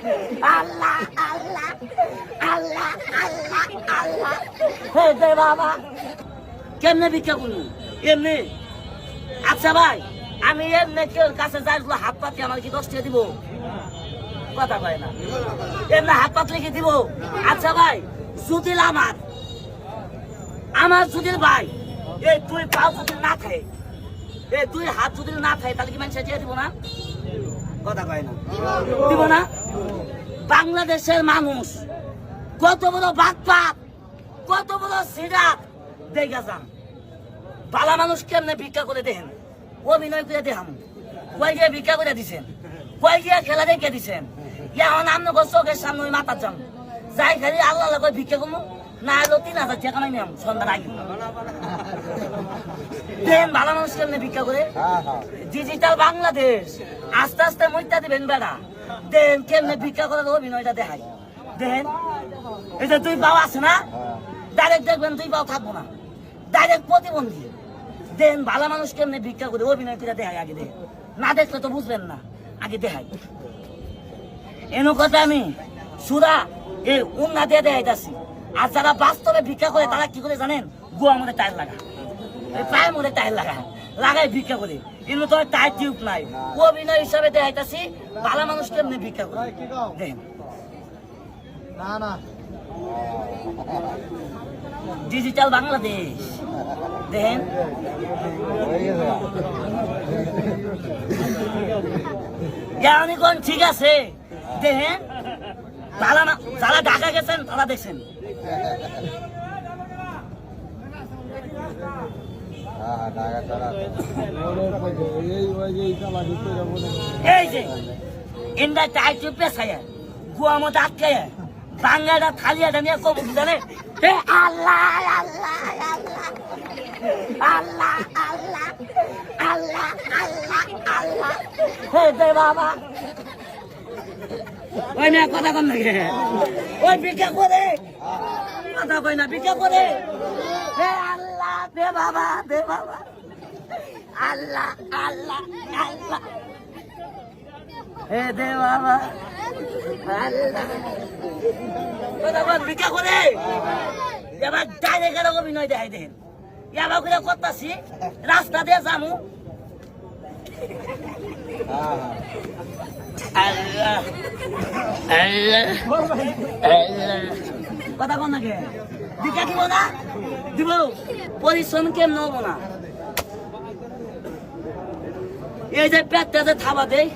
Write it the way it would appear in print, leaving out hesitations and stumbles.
আল্লাহ আল্লাহ আল্লাহ আল্লাহ আল্লাহ হে দে বাবা কেমনে ভিক্ষা করবো এমনি আচ্ছা ভাই আমি এমনি কেউ কাছে যাই হাত পাতি আমার কি 10 টাকা দিব কথা কয় না এমনি হাত পাত লিখে দিব আচ্ছা ভাই সুদিল আমার সুদিল ভাই এই তুই পাও যদি না খায় এই তুই হাত যদি না খায় তাহলে কি মানুষ চেয়ে দিব না কথা কয় না দিব না বাংলাদেশের মানুষ কত বড় বাটপাত কত বড় সিরাত দেখা যান বালা মানুষ কেমনে ভিক্ষা করে দেখেন অভিনয় করে দেখাম কয় গিয়ে ভিক্ষা করে দিছেন কয় গিয়ে খেলা দেখে দিছেন এখন আমি চোখের সামনে ওই মাথার যাম যাই খালি আল্লাহ কয় ভিক্ষা করবো না এলো 3000 টাকা কামাই নিলাম সন্ধ্যার আগে দেন ভালো মানুষ কেমনে ভিক্ষা করে ডিজিটাল বাংলাদেশ আস্তে আস্তে মইটা দিবেন বেড়া দেন কেমনে ভিক্ষা করার অভিনয়টা দেখাই দেন এই যে 2 পাও আছে না ডাইরেক্ট দেখবেন 2 পাও থাকবো না ডাইরেক্ট প্রতিবন্ধী দেন ভালো মানুষ কেমনে ভিক্ষা করে অভিনয় করে দেখাই আগে দেখ না দেখলে তো বুঝবেন না আগে দেখাই এনো কথা আমি সুরা এই উন্না দিয়ে দেখাইতেছি আর যারা বাস্তবে ভিক্ষা করে তারা কি করে জানেন গোয়া মধ্যে টাইল লাগা পায়ের মধ্যে টাইল লাগাই ভিক্ষা করে কিন্তু তো টাইল টিউব নাই অভিনয় হিসাবে দেখাইতেছি ভালো মানুষ কেমনি ভিক্ষা করে দেখেন না না ডিজিটাল বাংলাদেশ দেখেন ঠিক আছে দেখেন যারা ঢাকা গেছেন তারা দেখছেন এই যে ইন্ডা টাইট পেছায় গুয়া মতো আটকায় বাংলাটা থালিয়াটা নিয়ে কম জানে আল্লাহ আল্লাহ আল্লাহ আল্লাহ আল্লাহ আল্লাহ আল্লাহ আল্লাহ হে দে বাবা ওই মেয়ে কথা কম নাকি ওই ভিক্ষা করে কথা কই না ভিক্ষা করে হে আল্লাহ দে বাবা আল্লাহ আল্লাহ আল্লাহ হে দে বাবা আল্লাহ কথা কই ভিক্ষা করে এবার ডাইরেক্ট অভিনয় দেখাই দেন এবার করে করতেছি রাস্তা দিয়ে যামু আল্লাহ আল্লাহ আল্লাহ কথা কোন নাকি ভিক্ষা দিব না দিব পরিশ্রম কেমন হবো না এই যে পেটটা যে থাবা দেয়